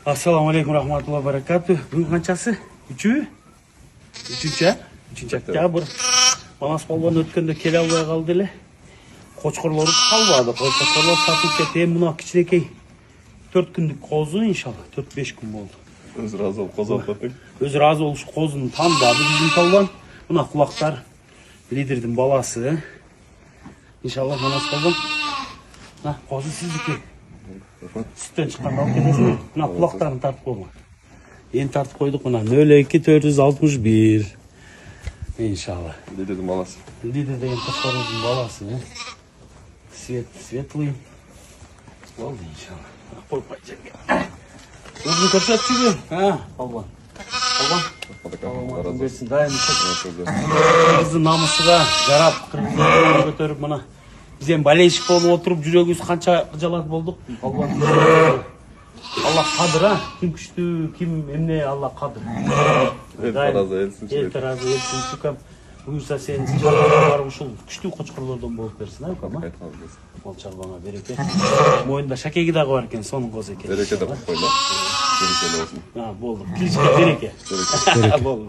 Ассаламу алейкум рахматуллахи баракату. Бүгін қаншасы? Үшінші октябрь. Манас балбан өткенде келе албай қалды эле. Қочқорлары қалбады. Қочқорлар сатылып кетті. Мына кичинекей 4 күндік қозы иншалла. 4-5 күн болды. Өзі разы болып қозы алып қаттың? Өзі разы болуш қозыны тандады біздің балбан. Мына құлақтар лидердің баласы. Иншалла манас балбан. Мына қозы сіздікі. Sütten çıkan alып кетесің. Мына құлақтарын тартып қойма. Енді тартып қойдық мына 02461. Иншалла. Лидердің баласы. Лидер деген қошқорлардың баласы. Светлый. Болды иншалла. Қойып жерге. Өзін көрсетші бе? Балбан. Балбан берсін. Дайым қыз намысыға жарап қырғыздың көтеріп мына. Бізден болельщик болып отырып, жүрегіміз қанша жалат болдық. Алла қадыр, кім күшті, кім емне, Алла қадыр. Ел таразы, елсін шүкем. Ел таразы, елсін шүкем. Бұйырса сен жалғаға барып ұшыл күшті қочқырлардан болып берсін, әкім, Ол шарбаңа береке. Мойында шакеги дағы бар екен, соның қозы екен. Береке де қойла. Берекелі болсын. Болды, келішке береке. Болды.